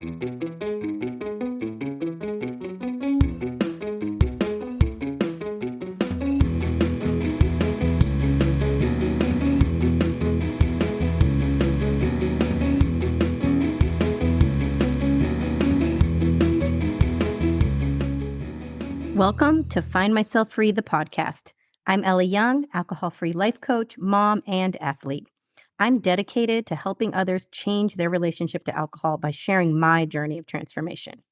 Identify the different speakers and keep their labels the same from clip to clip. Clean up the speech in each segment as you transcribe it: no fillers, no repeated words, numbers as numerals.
Speaker 1: Welcome to Find Myself Free, the podcast. I'm Ellie Young, alcohol-free life coach, mom, and athlete. I'm dedicated to helping others change their relationship to alcohol by sharing my journey of transformation.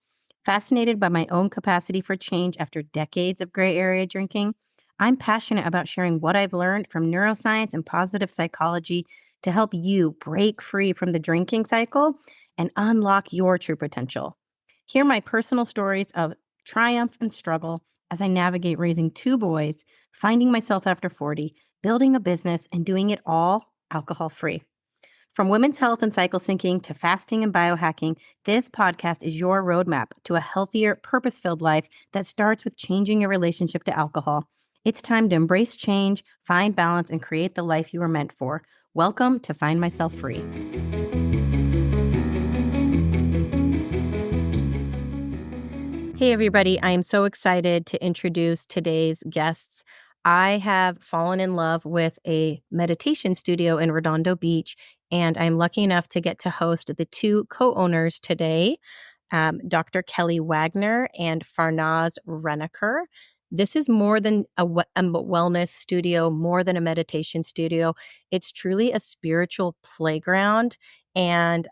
Speaker 1: Fascinated by my own capacity for change after decades of gray area drinking, I'm passionate about sharing what I've learned from neuroscience and positive psychology to help you break free from the drinking cycle and unlock your true potential. Hear my personal stories of triumph and struggle as I navigate raising two boys, finding myself after 40, building a business, and doing it all alcohol free. From women's health and cycle syncing to fasting and biohacking, this podcast is your roadmap to a healthier, purpose filled life that starts with changing your relationship to alcohol. It's time to embrace change, find balance, and create the life you were meant for. Welcome to Find Myself Free. Hey, everybody. I am so excited to introduce today's guests. I have fallen in love with a meditation studio in Redondo Beach, and I'm lucky enough to get to host the two co-owners today, Dr. Kelly Wagner and Farnaz Reneker. This is more than a wellness studio, more than a meditation studio. It's truly a spiritual playground. And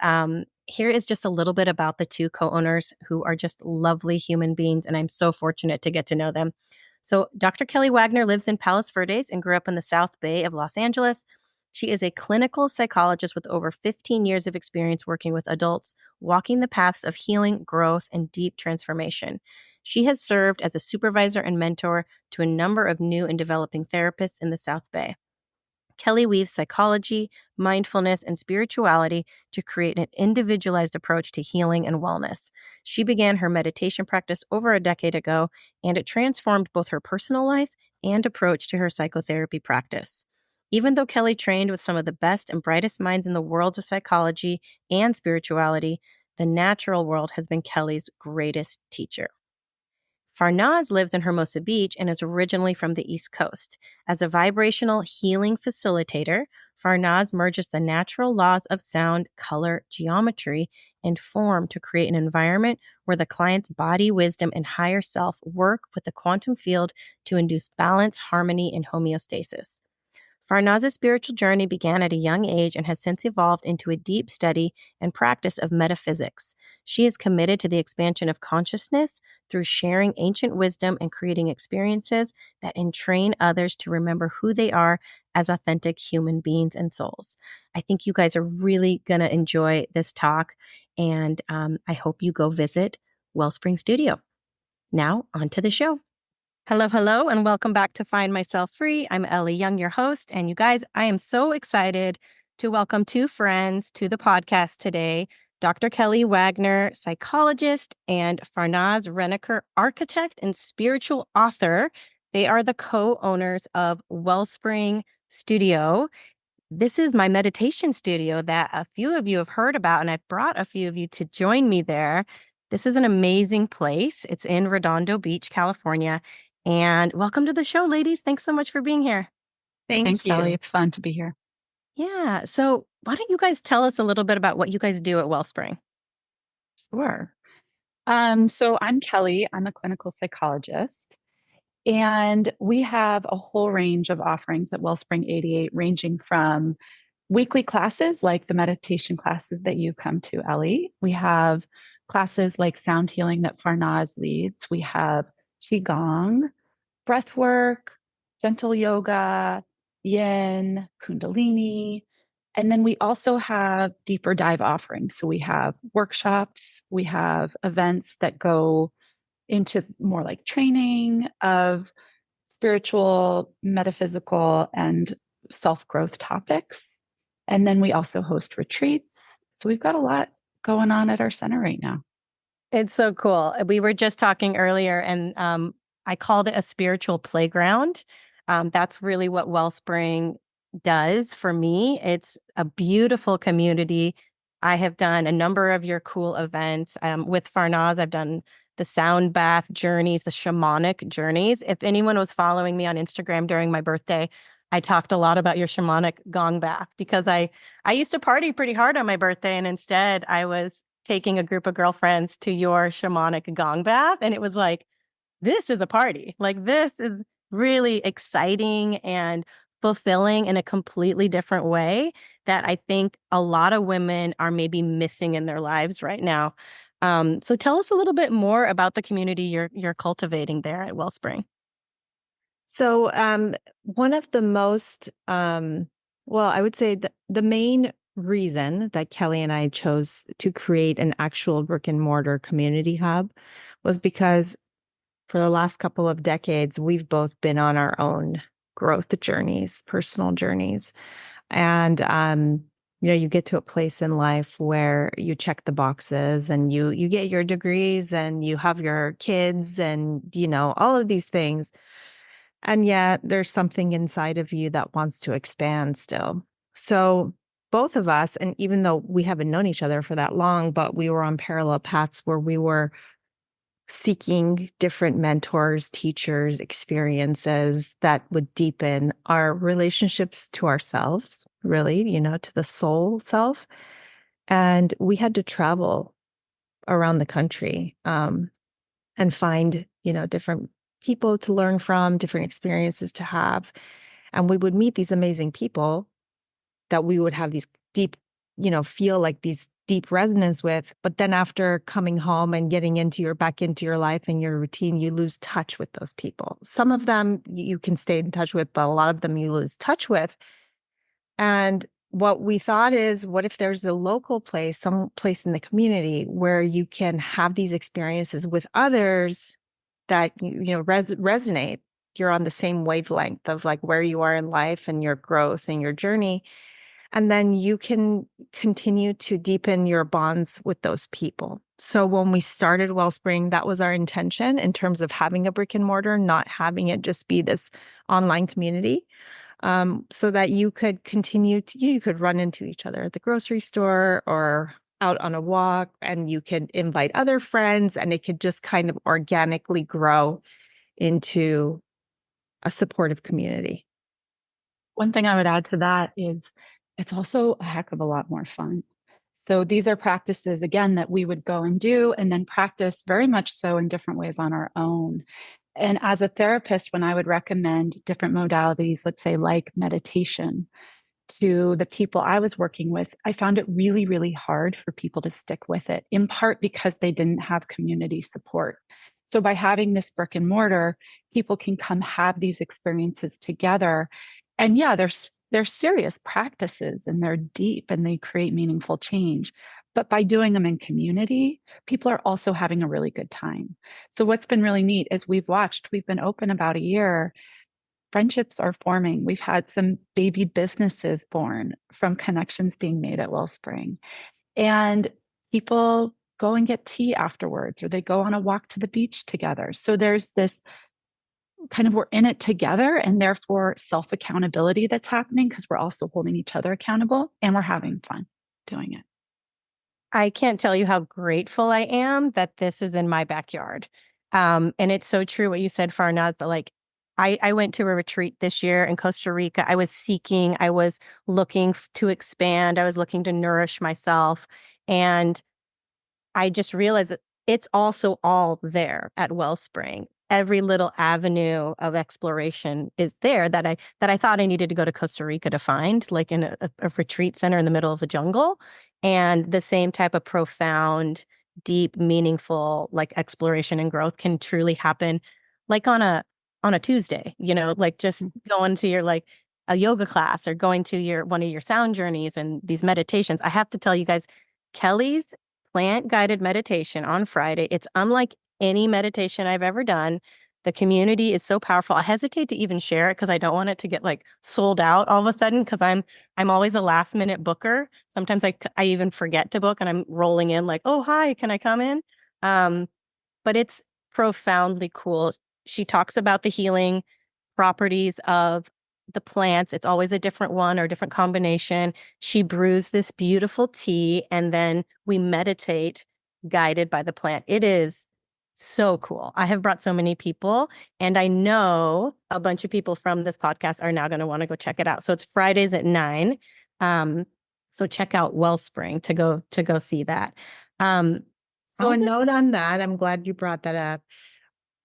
Speaker 1: here is just a little bit about the two co-owners who are just lovely human beings, and I'm so fortunate to get to know them. So Dr. Kelly Wagner lives in Palos Verdes and grew up in the South Bay of Los Angeles. She is a clinical psychologist with over 15 years of experience working with adults, walking the paths of healing, growth, and deep transformation. She has served as a supervisor and mentor to a number of new and developing therapists in the South Bay. Kelly weaves psychology, mindfulness, and spirituality to create an individualized approach to healing and wellness. She began her meditation practice over a decade ago, and it transformed both her personal life and approach to her psychotherapy practice. Even though Kelly trained with some of the best and brightest minds in the worlds of psychology and spirituality, the natural world has been Kelly's greatest teacher. Farnaz lives in Hermosa Beach and is originally from the East Coast. As a vibrational healing facilitator, Farnaz merges the natural laws of sound, color, geometry, and form to create an environment where the client's body, wisdom, and higher self work with the quantum field to induce balance, harmony, and homeostasis. Farnaz's spiritual journey began at a young age and has since evolved into a deep study and practice of metaphysics. She is committed to the expansion of consciousness through sharing ancient wisdom and creating experiences that entrain others to remember who they are as authentic human beings and souls. I think you guys are really going to enjoy this talk, and I hope you go visit Wellspring Studio. Now, on to the show. Hello, and welcome back to Find Myself Free. I'm Ellie Young, your host. And you guys, I am so excited to welcome two friends to the podcast today, Dr. Kelly Wagner, psychologist, and Farnaz Reneker, architect and spiritual author. They are the co-owners of Wellspring Studio. This is my meditation studio that a few of you have heard about, and I've brought a few of you to join me there. This is an amazing place. It's in Redondo Beach, California. And welcome to the show, ladies. Thanks so much for being here.
Speaker 2: Thanks, Ellie. It's fun to be here.
Speaker 1: Yeah. So why don't you guys tell us a little bit about what you guys do at Wellspring?
Speaker 2: Sure. So I'm Kelly. I'm a clinical psychologist. And we have a whole range of offerings at Wellspring 88, ranging from weekly classes like the meditation classes that you come to, Ellie. We have classes like sound healing that Farnaz leads. We have qigong, breath work, gentle yoga, yin, kundalini. And then we also have deeper dive offerings. So we have workshops, we have events that go into more like training of spiritual, metaphysical, and self-growth topics. And then we also host retreats. So we've got a lot going on at our center right now.
Speaker 1: It's so cool. We were just talking earlier, and I called it a spiritual playground. That's really what Wellspring does for me. It's a beautiful community. I have done a number of your cool events. With Farnaz, I've done the sound bath journeys, the shamanic journeys. If anyone was following me on Instagram during my birthday, I talked a lot about your shamanic gong bath because I used to party pretty hard on my birthday, and instead I was taking a group of girlfriends to your shamanic gong bath, and it was like, this is a party. Like, this is really exciting and fulfilling in a completely different way that I think a lot of women are maybe missing in their lives right now. So tell us a little bit more about the community you're cultivating there at Wellspring.
Speaker 3: So, one of the most, well, I would say the main reason that Kelly and I chose to create an actual brick and mortar community hub was because for the last couple of decades, we've both been on our own growth journeys, personal journeys. And, you get to a place in life where you check the boxes and you get your degrees and you have your kids and, all of these things. And yet there's something inside of you that wants to expand still. So both of us, and even though we haven't known each other for that long, but we were on parallel paths where we were seeking different mentors, teachers, experiences that would deepen our relationships to ourselves, really, to the soul self. And we had to travel around the country and find, different people to learn from, different experiences to have. And we would meet these amazing people that we would have these deep, feel like these deep resonance with. But then after coming home and getting back into your life and your routine, you lose touch with those people. Some of them you can stay in touch with, but a lot of them you lose touch with. And what we thought is, what if there's a local place, some place in the community where you can have these experiences with others that resonate? You're on the same wavelength of like where you are in life and your growth and your journey. And then you can continue to deepen your bonds with those people. So when we started Wellspring, that was our intention in terms of having a brick and mortar, not having it just be this online community. So that you could you could run into each other at the grocery store or out on a walk, and you could invite other friends, and it could just kind of organically grow into a supportive community.
Speaker 2: One thing I would add to that is it's also a heck of a lot more fun. So these are practices, again, that we would go and do and then practice very much so in different ways on our own. And as a therapist, when I would recommend different modalities, let's say like meditation, to the people I was working with, I found it really, really hard for people to stick with it, in part because they didn't have community support. So by having this brick and mortar, people can come have these experiences together. And yeah, they're serious practices and they're deep and they create meaningful change. But by doing them in community, people are also having a really good time. So what's been really neat is we've been open about a year, friendships are forming. We've had some baby businesses born from connections being made at Wellspring. And people go and get tea afterwards, or they go on a walk to the beach together. So there's this kind of we're in it together, and therefore self accountability that's happening because we're also holding each other accountable and we're having fun doing it.
Speaker 1: I can't tell you how grateful I am that this is in my backyard. And it's so true what you said, Farnaz, but like I went to a retreat this year in Costa Rica. I was looking to expand, I was looking to nourish myself. And I just realized that it's also all there at Wellspring. Every little avenue of exploration is there that I thought I needed to go to Costa Rica to find, like in a retreat center in the middle of the jungle. And the same type of profound, deep, meaningful like exploration and growth can truly happen like on a Tuesday, like just going to your like a yoga class or going to your one of your sound journeys and these meditations. I have to tell you guys, Kelly's plant guided meditation on Friday. It's unlike any meditation I've ever done. The community is so powerful. I hesitate to even share it because I don't want it to get like sold out all of a sudden because I'm always a last minute booker. Sometimes I even forget to book and I'm rolling in like, oh, hi, can I come in? Um, but it's profoundly cool. She talks about the healing properties of the plants. It's always a different one or a different combination. She brews this beautiful tea, and then we meditate guided by the plant. It is so cool. I have brought so many people, and I know a bunch of people from this podcast are now going to want to go check it out. So it's Fridays at 9. So check out Wellspring to go see that.
Speaker 3: So a note on that, I'm glad you brought that up.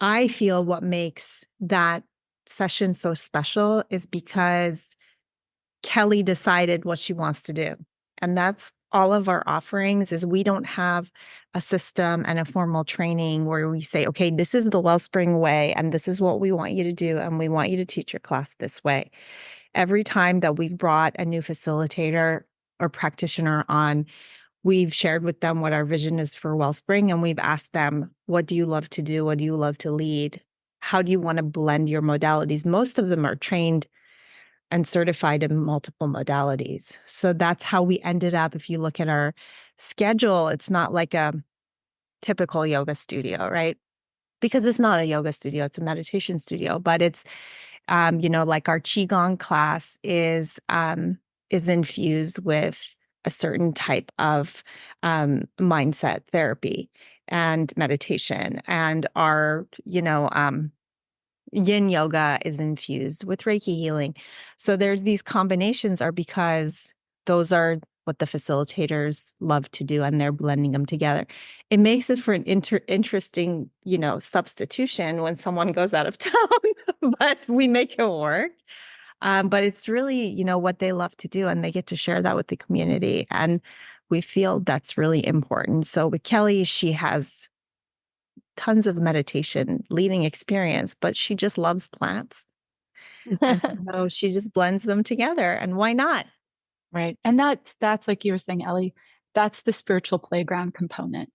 Speaker 3: I feel what makes that session so special is because Kelly decided what she wants to do. And that's all of our offerings is we don't have a system and a formal training where we say, okay, this is the Wellspring way, and this is what we want you to do. And we want you to teach your class this way. Every time that we've brought a new facilitator or practitioner on, we've shared with them what our vision is for Wellspring, and we've asked them, what do you love to do? What do you love to lead? How do you want to blend your modalities? Most of them are trained and certified in multiple modalities. So that's how we ended up. If you look at our schedule, it's not like a typical yoga studio, right? Because it's not a yoga studio, it's a meditation studio, but it's like our qigong class is infused with a certain type of mindset therapy and meditation, and our yin yoga is infused with Reiki healing. So there's these combinations are because those are what the facilitators love to do, and they're blending them together. It makes it for an interesting, substitution when someone goes out of town, but we make it work. But it's really, what they love to do, and they get to share that with the community. And we feel that's really important. So with Kelly, she has tons of meditation leading experience, but she just loves plants. And so she just blends them together. And why not?
Speaker 2: Right. And that's like you were saying, Ellie, that's the spiritual playground component,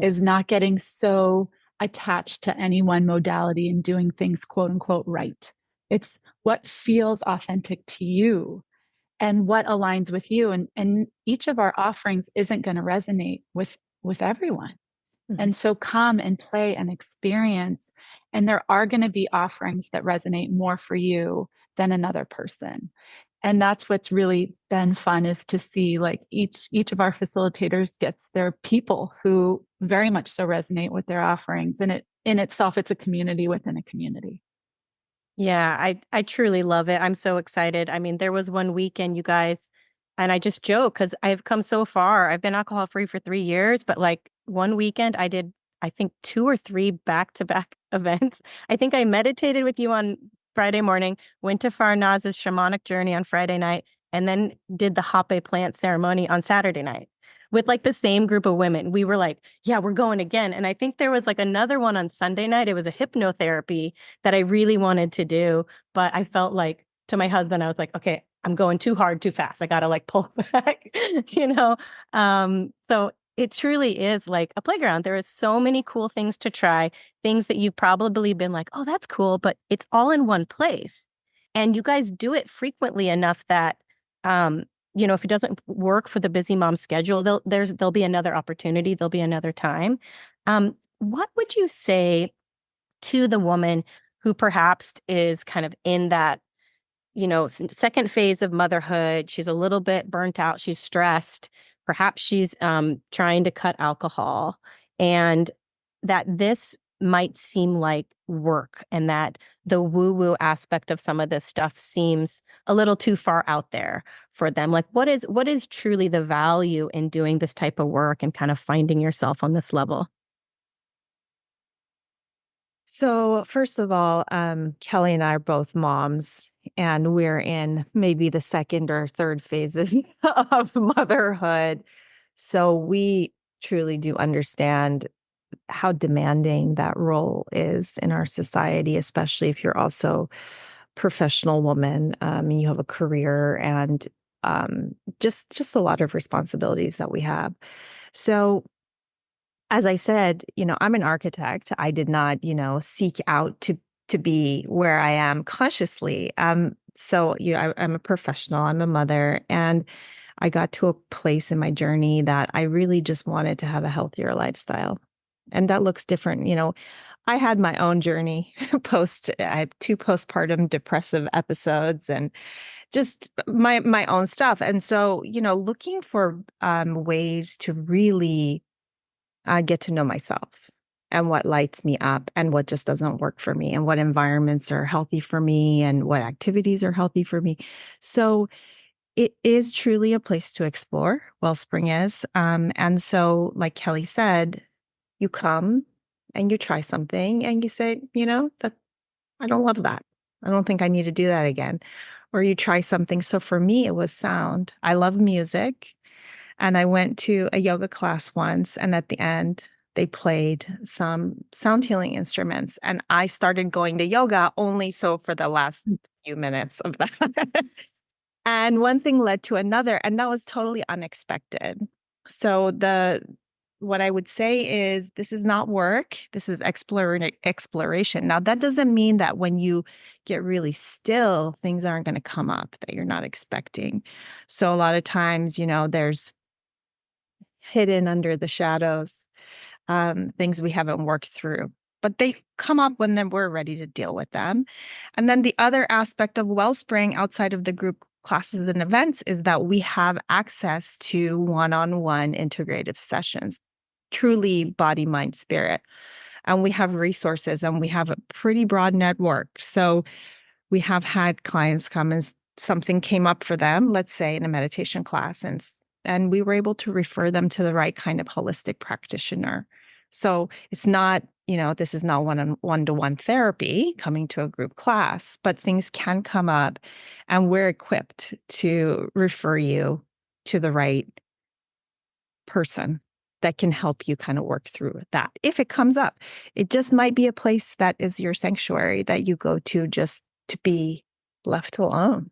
Speaker 2: is not getting so attached to any one modality and doing things quote unquote right. It's what feels authentic to you and what aligns with you. And each of our offerings isn't going to resonate with everyone. And so come and play and experience. And there are going to be offerings that resonate more for you than another person. And that's what's really been fun, is to see like each of our facilitators gets their people who very much so resonate with their offerings. And it in itself, it's a community within a community.
Speaker 1: Yeah, I truly love it. I'm so excited. I mean, there was one weekend, you guys, and I just joke because I've come so far. I've been alcohol free for 3 years, but like one weekend I did, I think 2 or 3 back-to-back events. I think I meditated with you on Friday morning, went to Farnaz's shamanic journey on Friday night, and then did the Hape Plant ceremony on Saturday night with like the same group of women. We were like, yeah, we're going again. And I think there was like another one on Sunday night. It was a hypnotherapy that I really wanted to do, but I felt like to my husband, I was like, okay, I'm going too hard, too fast. I got to like pull back, you know? So it truly is like a playground. There is so many cool things to try, things that you've probably been like, oh, that's cool, but it's all in one place. And you guys do it frequently enough that, if it doesn't work for the busy mom schedule, there'll be another opportunity. There'll be another time. What would you say to the woman who perhaps is kind of in that, second phase of motherhood? She's a little bit burnt out. She's stressed. Perhaps she's trying to cut alcohol, and that this might seem like work, and that the woo-woo aspect of some of this stuff seems a little too far out there for them. Like, what is truly the value in doing this type of work and kind of finding yourself on this level?
Speaker 3: So, first of all, Kelly and I are both moms, and we're in maybe the second or third phases of motherhood. So, we truly do understand how demanding that role is in our society, especially if you're also a professional woman, and you have a career, and just a lot of responsibilities that we have. So, as I said, I'm an architect. I did not, seek out to be where I am consciously. So I'm a professional. I'm a mother, and I got to a place in my journey that I really just wanted to have a healthier lifestyle. And that looks different. I had my own journey I had 2 postpartum depressive episodes and just my own stuff. And so, looking for ways to really get to know myself and what lights me up and what just doesn't work for me and what environments are healthy for me and what activities are healthy for me. So it is truly a place to explore. Wellspring is. And so, like Kelly said, you come and you try something and you say, that I don't love that. I don't think I need to do that again. Or you try something. So for me, it was sound. I love music. And I went to a yoga class once, and at the end, they played some sound healing instruments. And I started going to yoga only so for the last few minutes of that. And one thing led to another, and that was totally unexpected. So what I would say is this is not work. This is exploration. Now, that doesn't mean that when you get really still, things aren't going to come up that you're not expecting. So a lot of times, there's hidden under the shadows, things we haven't worked through. But they come up when then we're ready to deal with them. And then the other aspect of Wellspring outside of the group classes and events is that we have access to one-on-one integrative sessions, truly body, mind, spirit. And we have resources and we have a pretty broad network. So we have had clients come and something came up for them, let's say in a meditation class, and we were able to refer them to the right kind of holistic practitioner. So it's not, this is not one-to-one therapy coming to a group class, but things can come up and we're equipped to refer you to the right person that can help you kind of work through that. If it comes up, it just might be a place that is your sanctuary that you go to just to be left alone.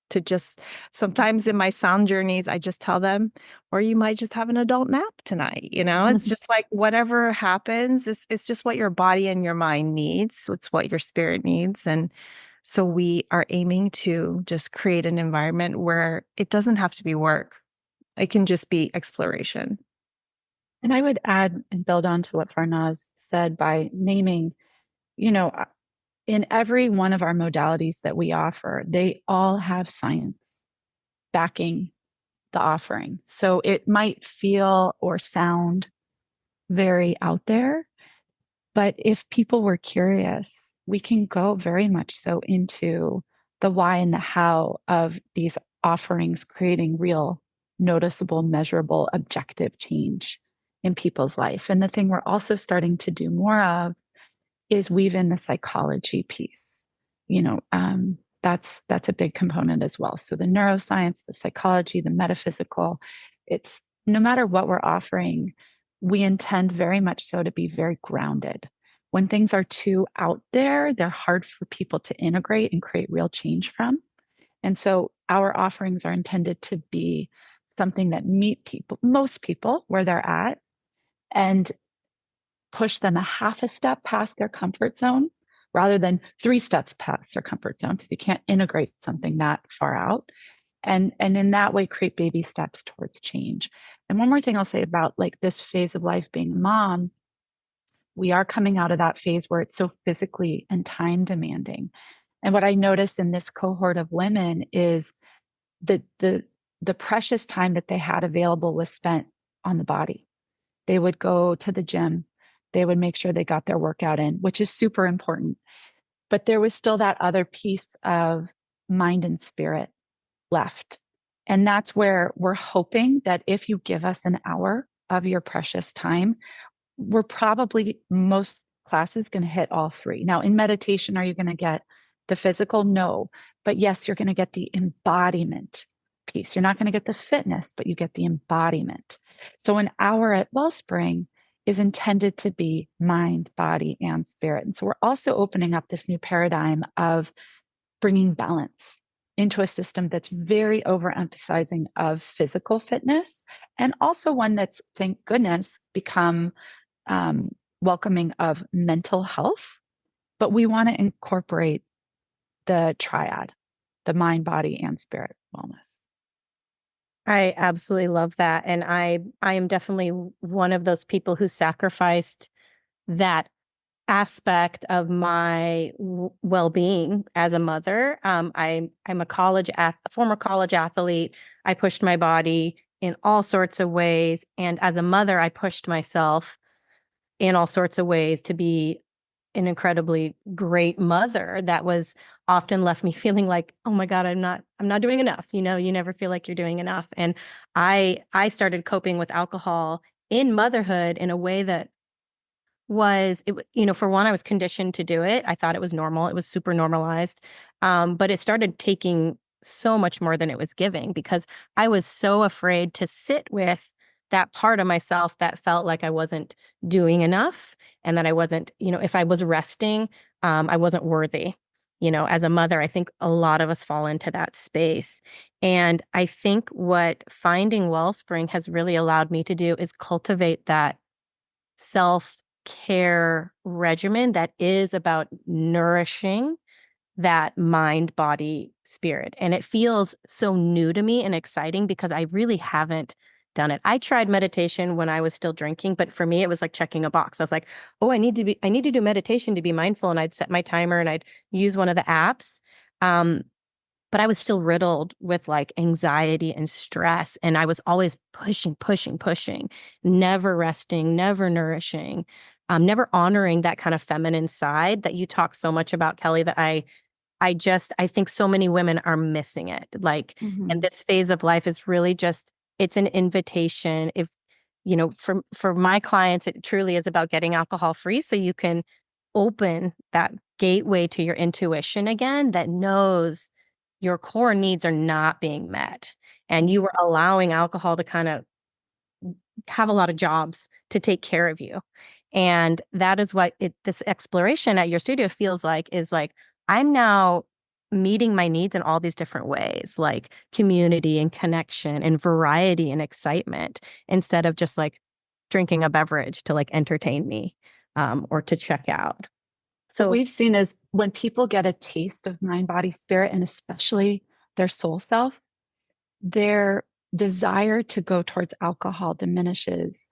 Speaker 3: To just sometimes in my sound journeys, I just tell them, or you might just have an adult nap tonight. It's just like whatever happens, it's just what your body and your mind needs. It's what your spirit needs. And so we are aiming to just create an environment where it doesn't have to be work. It can just be exploration.
Speaker 2: And I would add and build on to what Farnaz said by naming, in every one of our modalities that we offer, they all have science backing the offering. So it might feel or sound very out there, but if people were curious, we can go very much so into the why and the how of these offerings, creating real, noticeable, measurable, objective change in people's life. And the thing we're also starting to do more of is weave in the psychology piece. That's a big component as well. So the neuroscience, the psychology, the metaphysical, it's no matter what we're offering, we intend very much so to be very grounded. When things are too out there, they're hard for people to integrate and create real change from. And so our offerings are intended to be something that meet people, most people where they're at, and push them a half a step past their comfort zone rather than 3 steps past their comfort zone, because you can't integrate something that far out. And in that way, create baby steps towards change. And one more thing I'll say about like this phase of life being a mom, we are coming out of that phase where it's so physically and time demanding. And what I noticed in this cohort of women is that the precious time that they had available was spent on the body. They would go to the gym. They would make sure they got their workout in, which is super important. But there was still that other piece of mind and spirit left. And that's where we're hoping that if you give us an hour of your precious time, we're probably most classes going to hit all 3. Now, in meditation, are you going to get the physical? No. But yes, you're going to get the embodiment piece. You're not going to get the fitness, but you get the embodiment. So an hour at Wellspring is intended to be mind, body, and spirit. And so we're also opening up this new paradigm of bringing balance into a system that's very overemphasizing of physical fitness, and also one that's, thank goodness, become welcoming of mental health. But we want to incorporate the triad, the mind, body, and spirit wellness.
Speaker 1: I absolutely love that. And I am definitely one of those people who sacrificed that aspect of my well-being as a mother. I'm a former college athlete. I pushed my body in all sorts of ways, and as a mother, I pushed myself in all sorts of ways to be an incredibly great mother that was often left me feeling like, oh my God, I'm not doing enough. You know, you never feel like you're doing enough. And I started coping with alcohol in motherhood in a way that for one, I was conditioned to do it. I thought it was normal. It was super normalized. But it started taking so much more than it was giving because I was so afraid to sit with that part of myself that felt like I wasn't doing enough and that I wasn't, if I was resting, I wasn't worthy. As a mother, I think a lot of us fall into that space. And I think what finding Wellspring has really allowed me to do is cultivate that self-care regimen that is about nourishing that mind, body, spirit. And it feels so new to me and exciting because I really haven't done it. I tried meditation when I was still drinking, but for me, it was like checking a box. I was like, oh, I need to do meditation to be mindful. And I'd set my timer and I'd use one of the apps. But I was still riddled with like anxiety and stress. And I was always pushing, pushing, pushing, never resting, never nourishing, never honoring that kind of feminine side that you talk so much about, Kelly, that I think so many women are missing it. Like, and this phase of life is really it's an invitation. If, for my clients, it truly is about getting alcohol free so you can open that gateway to your intuition again that knows your core needs are not being met. And you were allowing alcohol to kind of have a lot of jobs to take care of you. And that is what this exploration at your studio feels like, is like, I'm now meeting my needs in all these different ways, like community and connection and variety and excitement, instead of just like drinking a beverage to like entertain me, or to check out.
Speaker 2: What
Speaker 1: So
Speaker 2: we've seen is when people get a taste of mind, body, spirit, and especially their soul self, their desire to go towards alcohol diminishes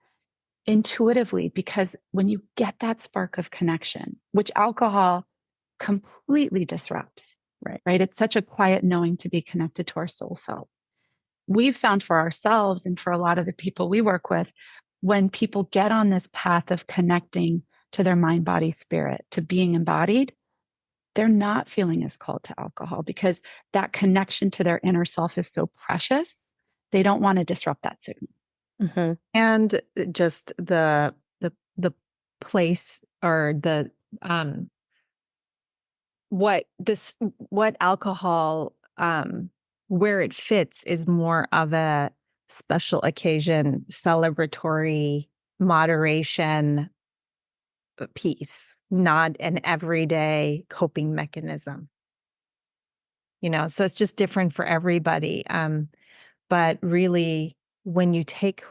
Speaker 2: intuitively, because when you get that spark of connection, which alcohol completely disrupts, right? It's such a quiet knowing to be connected to our soul self. We've found for ourselves and for a lot of the people we work with, when people get on this path of connecting to their mind, body, spirit, to being embodied, they're not feeling as called to alcohol because that connection to their inner self is so precious. They don't want to disrupt that signal.
Speaker 1: mhm.
Speaker 3: And just the place, or the what alcohol, where it fits is more of a special occasion, celebratory moderation piece, not an everyday coping mechanism. So it's just different for everybody. But really, when you take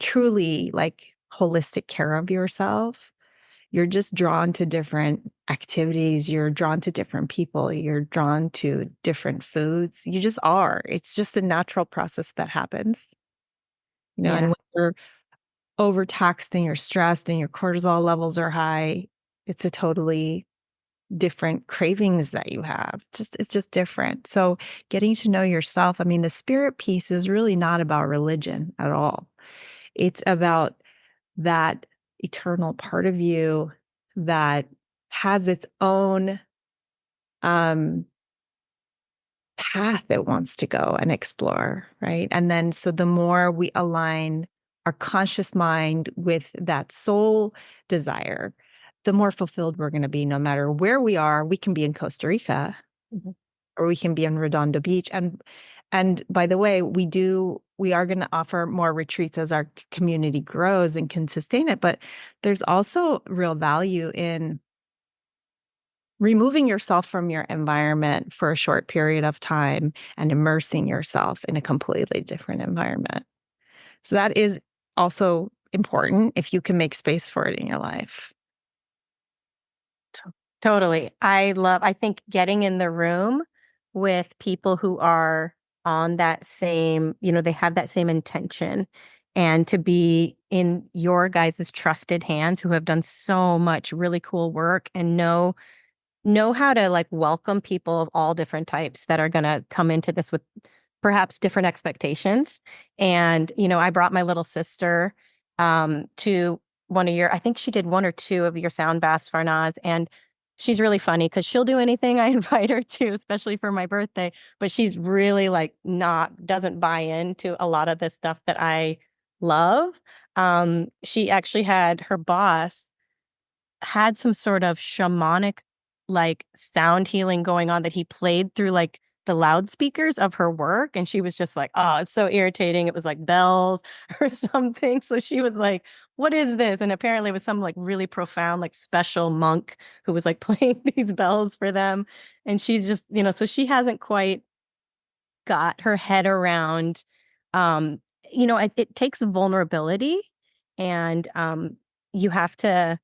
Speaker 3: truly like holistic care of yourself, you're just drawn to different activities. You're drawn to different people. You're drawn to different foods. You just are. It's just a natural process that happens.
Speaker 1: Yeah.
Speaker 3: And when you're overtaxed and you're stressed and your cortisol levels are high, it's a totally different cravings that you have. It's just different. So getting to know yourself, I mean, the spirit piece is really not about religion at all. It's about that eternal part of you that has its own path it wants to go and explore, right? And then so the more we align our conscious mind with that soul desire, the more fulfilled we're going to be no matter where we are. We can be in Costa Rica,
Speaker 1: Mhm.
Speaker 3: or we can be in Redondo Beach. And by the way, we are going to offer more retreats as our community grows and can sustain it. But there's also real value in removing yourself from your environment for a short period of time and immersing yourself in a completely different environment. So that is also important if you can make space for it in your life.
Speaker 1: Totally. I think getting in the room with people who are on that same, they have that same intention and to be in your guys' trusted hands who have done so much really cool work and know how to like welcome people of all different types that are going to come into this with perhaps different expectations. And, I brought my little sister to one of your, I think she did one or two of your sound baths, Farnaz. And she's really funny because she'll do anything I invite her to, especially for my birthday. But she's really like doesn't buy into a lot of the stuff that I love. She actually had her boss had some sort of shamanic like sound healing going on that he played through like the loudspeakers of her work. And she was just like, oh, it's so irritating. It was like bells or something. So she was like, what is this? And apparently it was some like really profound, like special monk who was like playing these bells for them. And she's just, so she hasn't quite got her head around, um, it takes vulnerability and you have to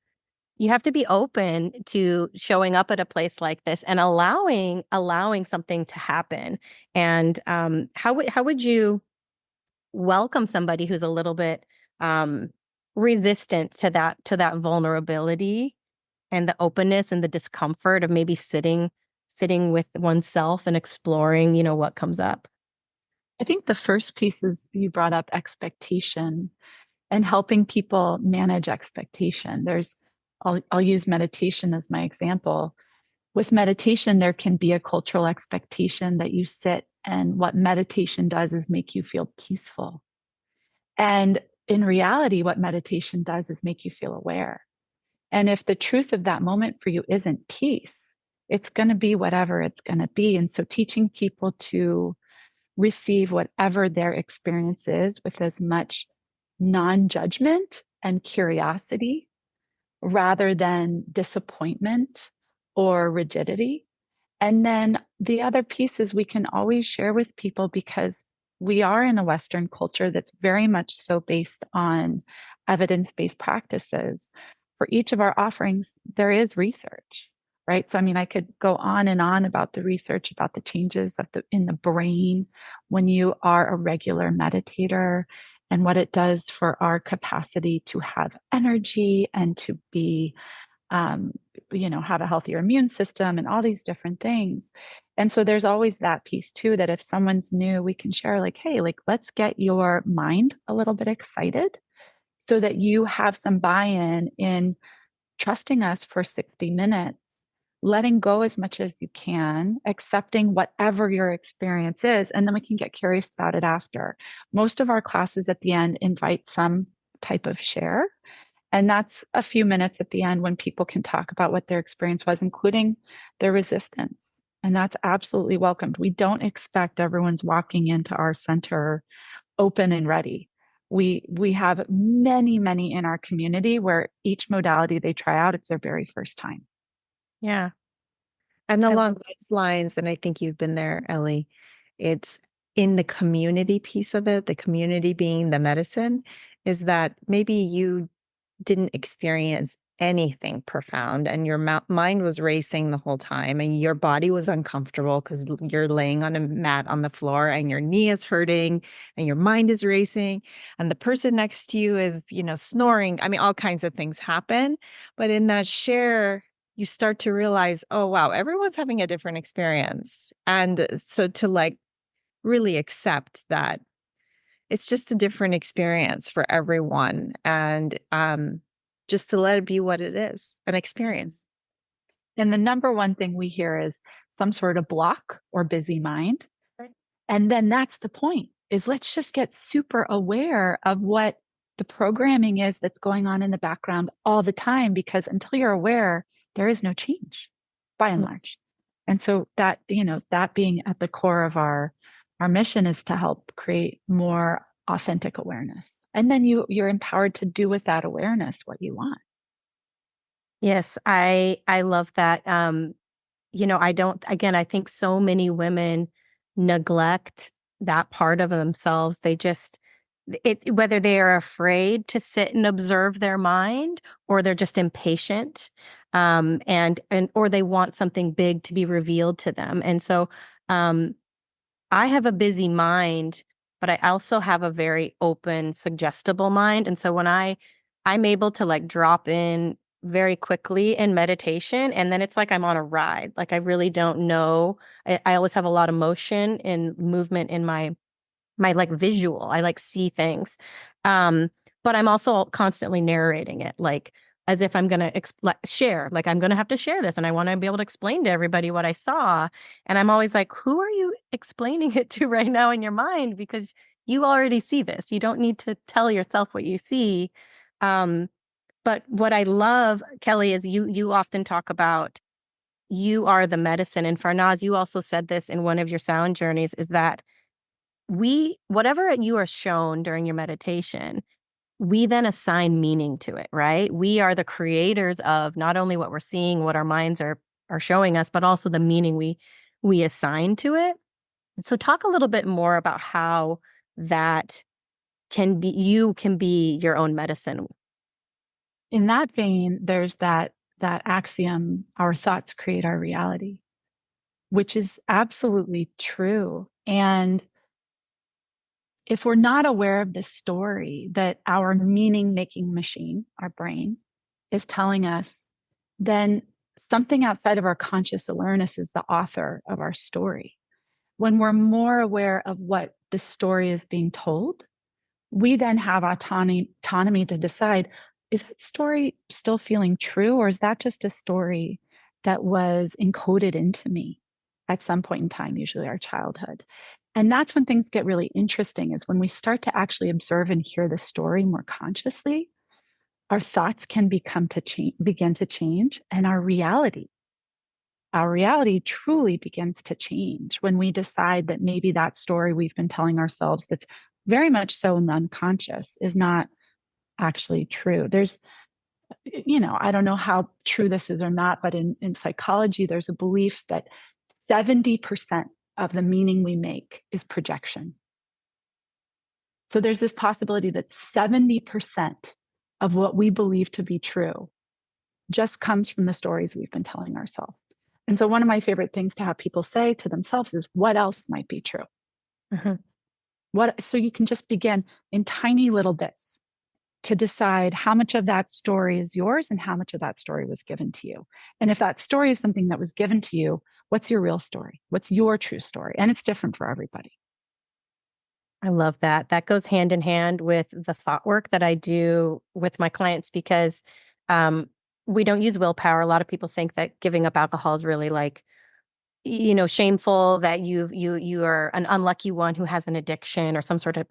Speaker 1: you have to be open to showing up at a place like this and allowing something to happen. And how would you welcome somebody who's a little bit um, resistant to that vulnerability and the openness and the discomfort of maybe sitting with oneself and exploring, what comes up?
Speaker 2: I think the first piece is you brought up expectation and helping people manage expectation. I'll use meditation as my example. With meditation, there can be a cultural expectation that you sit, and what meditation does is make you feel peaceful. And in reality, what meditation does is make you feel aware. And if the truth of that moment for you isn't peace, it's going to be whatever it's going to be. And so teaching people to receive whatever their experience is with as much non judgment and curiosity rather than disappointment or rigidity. And then the other piece is we can always share with people because we are in a Western culture that's very much so based on evidence based practices. For each of our offerings, there is research, right? So, I mean, I could go on and on about the research about the changes in the brain when you are a regular meditator and what it does for our capacity to have energy and to be um, have a healthier immune system and all these different things. And so there's always that piece too, that if someone's new, we can share like, hey, like, let's get your mind a little bit excited so that you have some buy-in in trusting us for 60 minutes, letting go as much as you can, accepting whatever your experience is, and then we can get curious about it after. Most of our classes at the end invite some type of share. And that's a few minutes at the end when people can talk about what their experience was, including their resistance. And that's absolutely welcomed. We don't expect everyone's walking into our center open and ready. We have many in our community where each modality they try out, it's their very first time.
Speaker 1: Yeah.
Speaker 3: And along those lines, and I think you've been there, Ellie, it's in the community piece of it, the community being the medicine, is that maybe you didn't experience anything profound and your mind was racing the whole time and your body was uncomfortable because you're laying on a mat on the floor and your knee is hurting and your mind is racing and the person next to you is, snoring. I mean, all kinds of things happen. But in that share, you start to realize, oh, wow, everyone's having a different experience. And so to like really accept that it's just a different experience for everyone. And just to let it be what it is, an experience.
Speaker 2: And the number one thing we hear is some sort of block or busy mind. And then that's the point, is let's just get super aware of what the programming is that's going on in the background all the time, because until you're aware, there is no change by and large. And so that, that being at the core of our mission is to help create more authentic awareness. And then you're empowered to do with that awareness what you want.
Speaker 1: Yes, I love that. I think so many women neglect that part of themselves. They just whether they are afraid to sit and observe their mind or they're just impatient, and or they want something big to be revealed to them. And so I have a busy mind, but I also have a very open, suggestible mind. And so when I'm able to like drop in very quickly in meditation, and then it's like I'm on a ride. Like I really don't know. I always have a lot of motion and movement in my like visual. I like see things. Um, but I'm also constantly narrating it, like as if I'm going to share, like I'm going to have to share this and I want to be able to explain to everybody what I saw. And I'm always like, who are you explaining it to right now in your mind? Because you already see this. You don't need to tell yourself what you see. Um, but what I love, Kelly, is you often talk about you are the medicine. And Farnaz, you also said this in one of your sound journeys, is that whatever you are shown during your meditation, we then assign meaning to it, right? We are the creators of not only what we're seeing, what our minds are showing us, but also the meaning we assign to it. So talk a little bit more about how that you can be your own medicine.
Speaker 2: In that vein, there's that axiom, our thoughts create our reality, which is absolutely true. And if we're not aware of the story that our meaning making machine, our brain, is telling us, then something outside of our conscious awareness is the author of our story. When we're more aware of what the story is being told, we then have autonomy to decide, is that story still feeling true, or is that just a story that was encoded into me at some point in time, usually our childhood? And that's when things get really interesting, is when we start to actually observe and hear the story more consciously, our thoughts can begin to change, and our reality truly begins to change when we decide that maybe that story we've been telling ourselves, that's very much so in the unconscious, is not actually true. I don't know how true this is or not, but in psychology, there's a belief that 70% of the meaning we make is projection. So there's this possibility that 70% of what we believe to be true just comes from the stories we've been telling ourselves. And so one of my favorite things to have people say to themselves is, what else might be true? Mm-hmm. So you can just begin in tiny little bits to decide how much of that story is yours and how much of that story was given to you. And if that story is something that was given to you, what's your real story? What's your true story? And it's different for everybody.
Speaker 1: I love that. That goes hand in hand with the thought work that I do with my clients because we don't use willpower. A lot of people think that giving up alcohol is really like, shameful, that you are an unlucky one who has an addiction or some sort of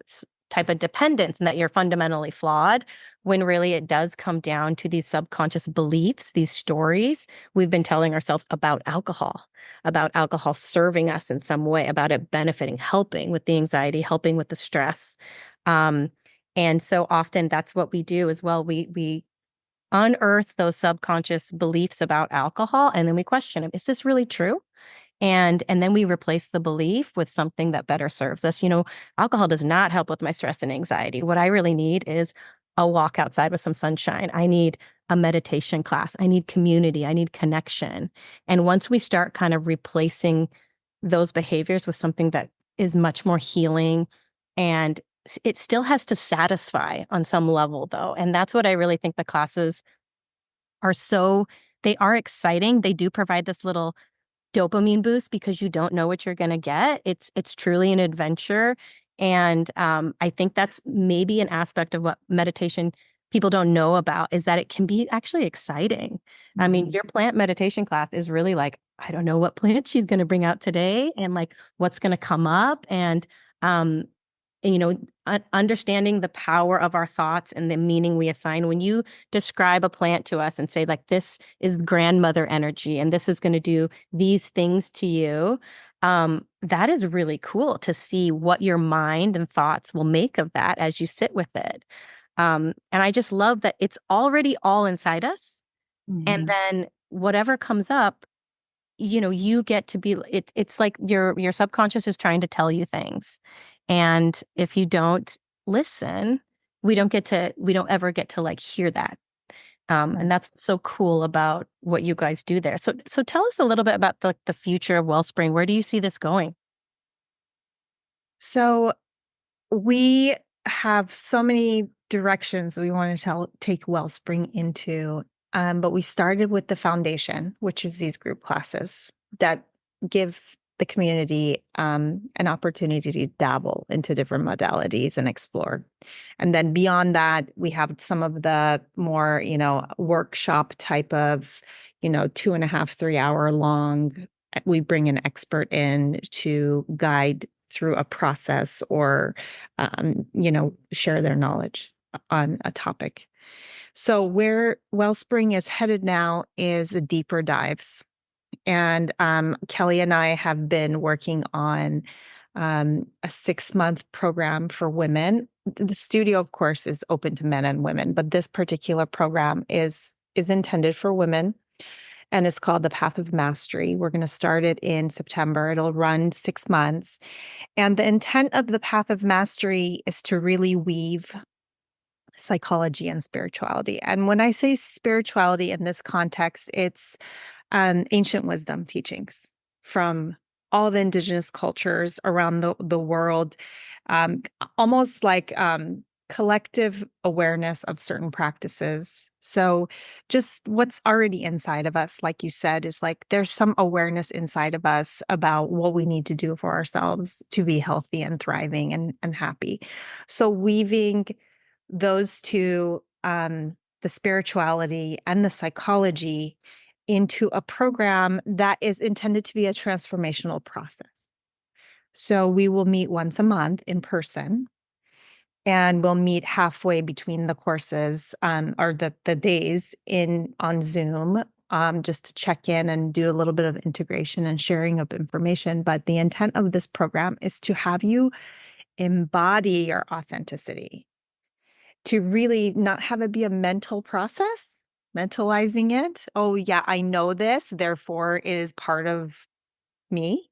Speaker 1: type of dependence, and that you're fundamentally flawed, when really it does come down to these subconscious beliefs, these stories we've been telling ourselves about alcohol serving us in some way, about it benefiting, helping with the anxiety, helping with the stress. Um, and so often that's what we do as well. We unearth those subconscious beliefs about alcohol, and then we question them. Is this really true? And then we replace the belief with something that better serves us. Alcohol does not help with my stress and anxiety. What I really need is a walk outside with some sunshine. I need a meditation class. I need community. I need connection. And once we start kind of replacing those behaviors with something that is much more healing, and it still has to satisfy on some level, though. And that's what I really think the classes they are exciting. They do provide this little dopamine boost because you don't know what you're going to get. It's truly an adventure. And I think that's maybe an aspect of what meditation people don't know about, is that it can be actually exciting. I mean, your plant meditation class is really like, I don't know what plant she's going to bring out today and like what's going to come up. Um, understanding the power of our thoughts and the meaning we assign. When you describe a plant to us and say, like, this is grandmother energy and this is going to do these things to you, that is really cool to see what your mind and thoughts will make of that as you sit with it. And I just love that it's already all inside us. Mm-hmm. And then whatever comes up, you get to be, it's like your subconscious is trying to tell you things. And if you don't listen, we don't ever get to like hear that. And that's what's so cool about what you guys do there. So tell us a little bit about the future of Wellspring. Where do you see this going?
Speaker 3: So We have so many directions we want to take Wellspring into. But we started with the foundation, which is these group classes that give the community an opportunity to dabble into different modalities and explore. And then beyond that, we have some of the more, workshop type of, 2.5, 3 hour long. We bring an expert in to guide through a process or, share their knowledge on a topic. So where Wellspring is headed now is deeper dives. And Kelly and I have been working on a 6-month program for women. The studio, of course, is open to men and women, but this particular program is intended for women, and it's called the Path of Mastery. We're going to start it in September. It'll run 6 months. And the intent of the Path of Mastery is to really weave psychology and spirituality. And when I say spirituality in this context, it's ancient wisdom teachings from all the indigenous cultures around the world, um, almost like collective awareness of certain practices. So just what's already inside of us, like you said, is like there's some awareness inside of us about what we need to do for ourselves to be healthy and thriving and happy. So weaving those two, the spirituality and the psychology, into a program that is intended to be a transformational process. So we will meet once a month in person, and we'll meet halfway between the courses, or the days on Zoom, just to check in and do a little bit of integration and sharing of information. But the intent of this program is to have you embody your authenticity, to really not have it be a mental process, mentalizing it. Oh, yeah, I know this, therefore it is part of me,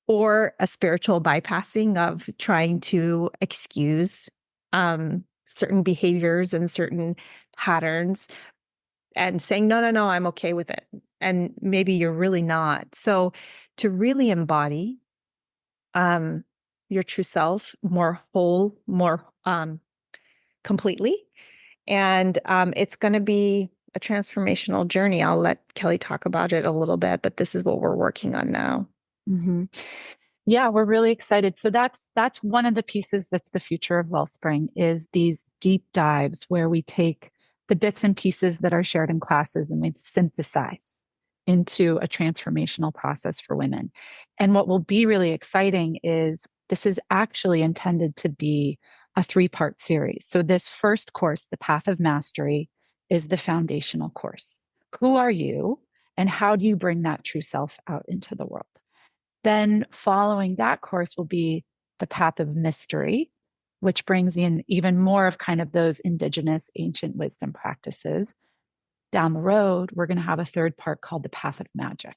Speaker 3: or a spiritual bypassing of trying to excuse certain behaviors and certain patterns and saying, no, no, no, I'm okay with it. And maybe you're really not. So to really embody your true self more whole, more completely. And it's going to be a transformational journey. I'll let Kelly talk about it a little bit, but this is what we're working on now.
Speaker 2: Mm-hmm. Yeah, we're really excited. So that's one of the pieces that's the future of Wellspring, is these deep dives where we take the bits and pieces that are shared in classes and we synthesize into a transformational process for women. And what will be really exciting is this is actually intended to be a 3-part series. So this first course, the Path of Mastery, is the foundational course. Who are you and how do you bring that true self out into the world? Then following that course will be the Path of Mystery, which brings in even more of kind of those indigenous ancient wisdom practices. Down the road, we're going to have a 3rd part called the Path of Magic.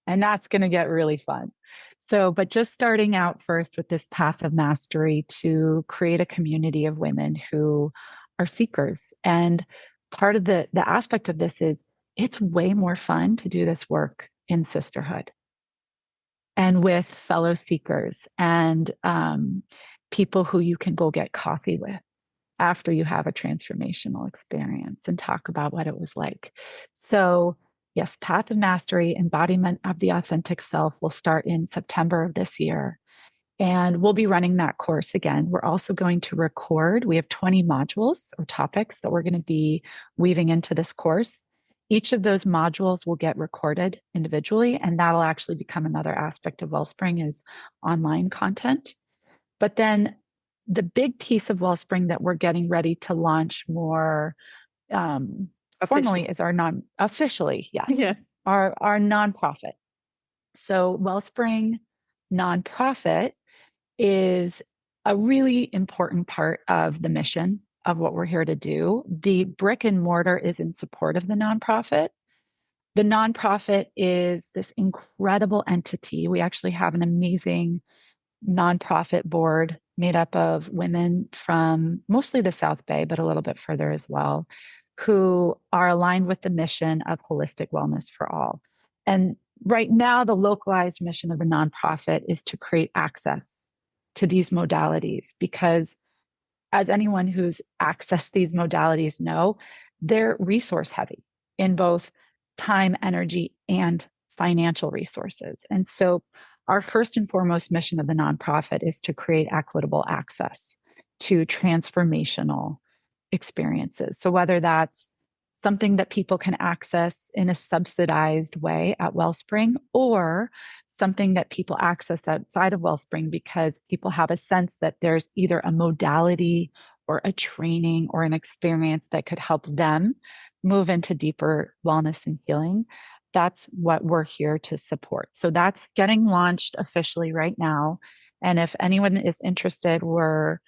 Speaker 2: And that's going to get really fun. So, but just starting out first with this Path of Mastery to create a community of women who are seekers. And part of the aspect of this is it's way more fun to do this work in sisterhood and with fellow seekers and people who you can go get coffee with after you have a transformational experience and talk about what it was like. So, yes, Path of Mastery, embodiment of the authentic self, will start in September of this year. And we'll be running that course again. We're also going to record. We have 20 modules or topics that we're going to be weaving into this course. Each of those modules will get recorded individually, and that'll actually become another aspect of Wellspring is online content. But then the big piece of Wellspring that we're getting ready to launch more formally is our officially, yes,
Speaker 3: Yeah.
Speaker 2: our nonprofit. So Wellspring nonprofit is a really important part of the mission of what we're here to do. The brick and mortar is in support of the nonprofit. The nonprofit is this incredible entity. We actually have an amazing nonprofit board made up of women from mostly the South Bay, but a little bit further as well, who are aligned with the mission of holistic wellness for all. And right now, the localized mission of the nonprofit is to create access to these modalities, because as anyone who's accessed these modalities know, they're resource heavy in both time, energy, and financial resources. And so our first and foremost mission of the nonprofit is to create equitable access to transformational experiences. So whether that's something that people can access in a subsidized way at Wellspring, or something that people access outside of Wellspring because people have a sense that there's either a modality or a training or an experience that could help them move into deeper wellness and healing. That's what we're here to support. So that's getting launched officially right now. And if anyone is interested, we're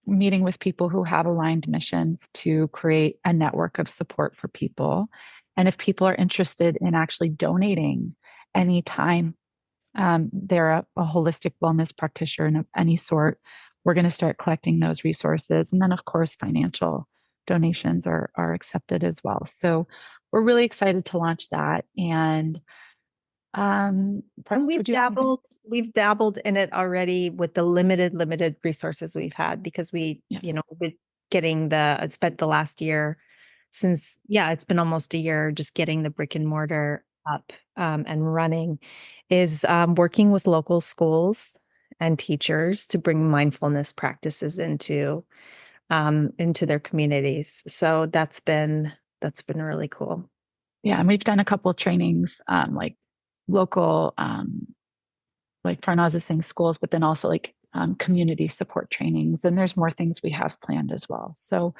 Speaker 2: meeting with people who have aligned missions to create a network of support for people. And if people are interested in actually donating any time, they're a holistic wellness practitioner of any sort, we're going to start collecting those resources. And then, of course, financial donations are accepted as well. So we're really excited to launch that. And
Speaker 3: And we've dabbled in it already with the limited resources we've had, because we've been spent the last year since, it's been almost a year just getting the brick and mortar up and running, is working with local schools and teachers to bring mindfulness practices into their communities. So that's been really cool.
Speaker 2: Yeah, and we've done a couple of trainings, like local, like Farnaza Singh schools, but then also like community support trainings. And there's more things we have planned as well. So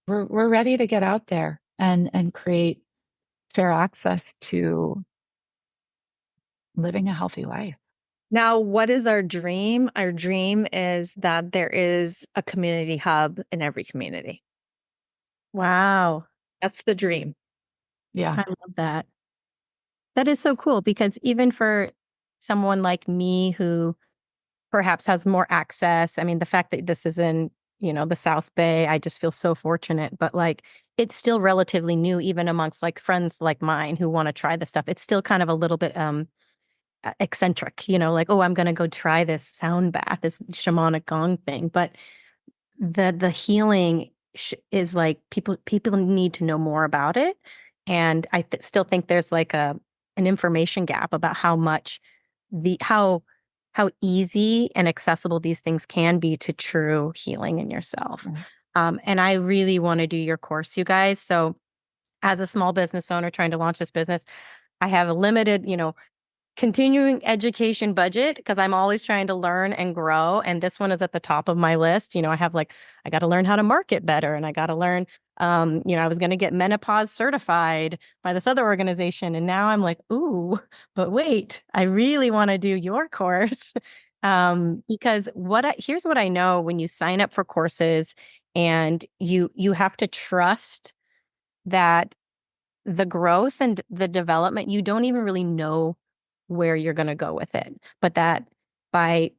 Speaker 2: we're ready to get out there and create fair access to living a healthy life.
Speaker 3: Now, what is our dream? Our dream is that there is a community hub in every community.
Speaker 1: Wow.
Speaker 3: That's the dream.
Speaker 2: Yeah.
Speaker 1: I love that. That is so cool, because even for someone like me who perhaps has more access, I mean, the fact that this is in, the South Bay, I just feel so fortunate, but like, it's still relatively new, even amongst like friends like mine who want to try this stuff. It's still kind of a little bit eccentric, like, oh, I'm going to go try this sound bath, this shamanic gong thing. But the healing is like, people need to know more about it. And I still think there's like an information gap about how much how easy and accessible these things can be to true healing in yourself. And I really want to do your course, you guys. So as a small business owner trying to launch this business, I have a limited, continuing education budget, because I'm always trying to learn and grow. And this one is at the top of my list. I have I got to learn how to market better, and I got to learn, I was going to get menopause certified by this other organization. And now I'm like, ooh, but wait, I really want to do your course. Because here's what I know: when you sign up for courses, and you have to trust that the growth and the development, you don't even really know where you're going to go with it. But that by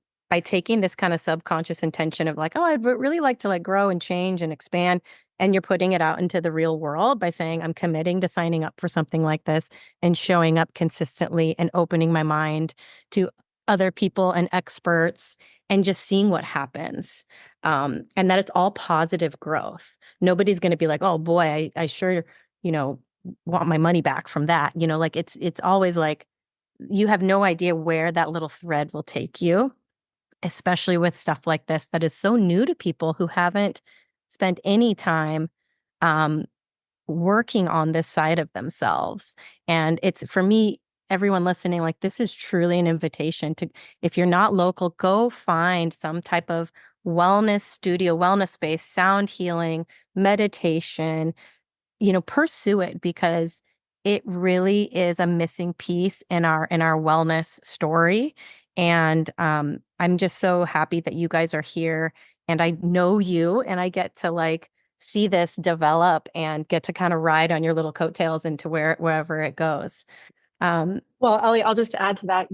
Speaker 1: taking this kind of subconscious intention of like, oh, I'd really like to like grow and change and expand, and you're putting it out into the real world by saying, I'm committing to signing up for something like this and showing up consistently and opening my mind to other people and experts and just seeing what happens. And that it's all positive growth. Nobody's going to be like, oh boy, I sure, want my money back from that. Like it's always like, you have no idea where that little thread will take you, especially with stuff like this that is so new to people who haven't spent any time um, working on this side of themselves. And it's, for me, everyone listening, like, this is truly an invitation to, if you're not local, go find some type of wellness studio, wellness space, sound healing, meditation, pursue it, because it really is a missing piece in our wellness story. And I'm just so happy that you guys are here, and I know you, and I get to like see this develop and get to kind of ride on your little coattails into wherever it goes.
Speaker 2: Well, Ellie, I'll just add to that.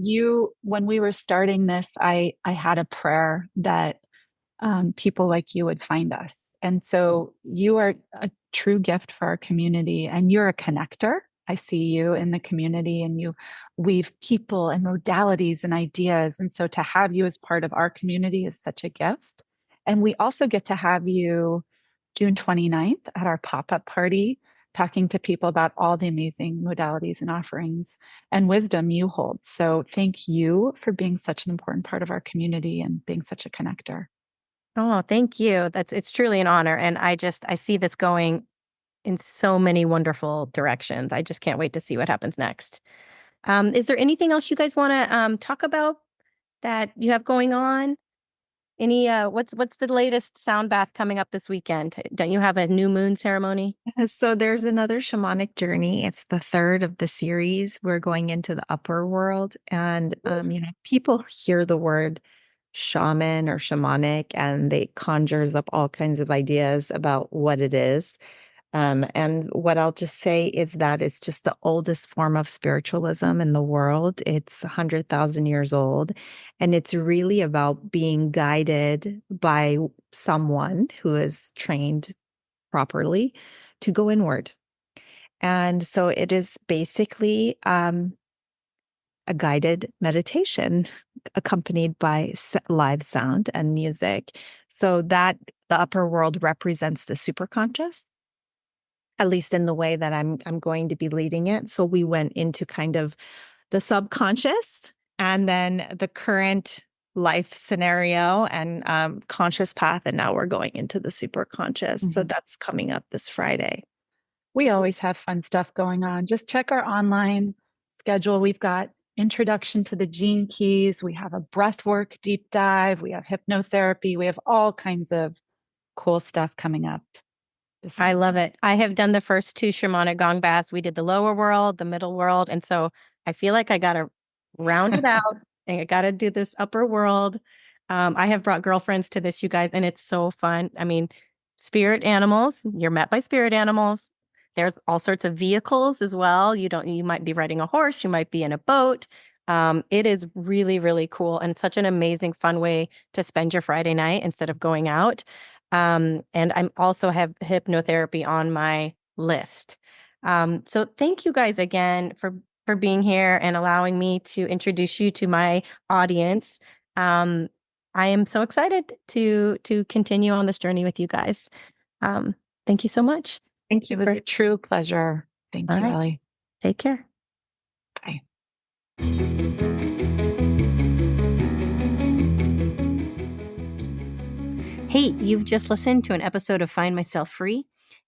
Speaker 2: When we were starting this, I had a prayer that people like you would find us. And so you are a true gift for our community, and you're a connector. I see you in the community, and you weave people and modalities and ideas. And so to have you as part of our community is such a gift. And we also get to have you June 29th at our pop-up party, talking to people about all the amazing modalities and offerings and wisdom you hold. So thank you for being such an important part of our community and being such a connector.
Speaker 1: Oh, thank you. It's truly an honor. And I see this going in so many wonderful directions. I just can't wait to see what happens next. Is there anything else you guys want to talk about that you have going on? Any what's the latest sound bath coming up this weekend? Don't you have a new moon ceremony?
Speaker 3: So there's another shamanic journey. It's the third of the series. We're going into the upper world, and people hear the word shaman or shamanic, and they conjures up all kinds of ideas about what it is. And what I'll just say is that it's just the oldest form of spiritualism in the world. It's 100,000 years old. And it's really about being guided by someone who is trained properly to go inward. And so it is basically a guided meditation accompanied by live sound and music. So that the upper world represents the superconscious, at least in the way that I'm going to be leading it. So we went into kind of the subconscious and then the current life scenario and conscious path, and now we're going into the superconscious. So
Speaker 2: Mhm.
Speaker 3: that's coming up this Friday.
Speaker 2: We always have fun stuff going on. Just check our online schedule. We've got introduction to the gene keys. We have a breathwork deep dive. We have hypnotherapy. We have all kinds of cool stuff coming up this
Speaker 1: I
Speaker 2: summer.
Speaker 1: love it. I have done the first 2 shamanic gong baths. We did the lower world, the middle world, and so I feel like I gotta round it out, and I gotta do this upper world. I have brought girlfriends to this, you guys, and it's so fun. I mean, spirit animals, you're met by spirit animals. There's all sorts of vehicles as well. You might be riding a horse, you might be in a boat. It is really, really cool and such an amazing, fun way to spend your Friday night instead of going out. And I'm also have hypnotherapy on my list. So thank you guys again for being here and allowing me to introduce you to my audience. Um, I am so excited to continue on this journey with you guys. Thank you so much.
Speaker 3: Thank
Speaker 2: It
Speaker 3: you
Speaker 2: was
Speaker 3: for
Speaker 2: a true pleasure. Thank
Speaker 1: All
Speaker 2: you,
Speaker 1: right.
Speaker 2: Ellie.
Speaker 1: Take care.
Speaker 2: Bye.
Speaker 1: Hey, you've just listened to an episode of Find Myself Free.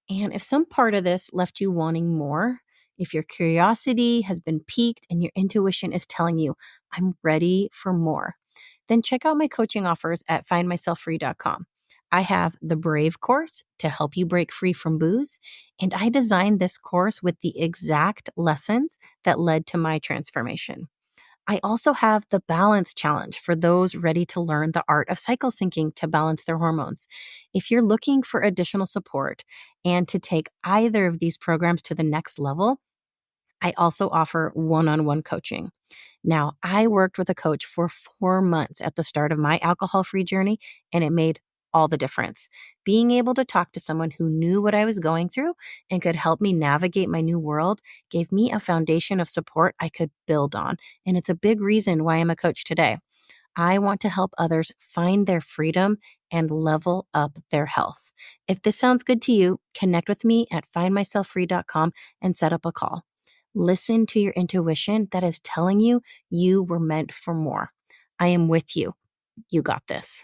Speaker 1: And if some part of this left you wanting more, if your curiosity has been piqued and your intuition is telling you, I'm ready for more, then check out my coaching offers at findmyselffree.com. I have the Brave course to help you break free from booze. And I designed this course with the exact lessons that led to my transformation. I also have the balance challenge for those ready to learn the art of cycle syncing to balance their hormones. If you're looking for additional support and to take either of these programs to the next level, I also offer one on one coaching. Now, I worked with a coach for 4 months at the start of my alcohol free journey, and it made all the difference. Being able to talk to someone who knew what I was going through and could help me navigate my new world gave me a foundation of support I could build on. And it's a big reason why I'm a coach today. I want to help others find their freedom and level up their health. If this sounds good to you, connect with me at findmyselffree.com and set up a call. Listen to your intuition that is telling you you were meant for more. I am with you. You got this.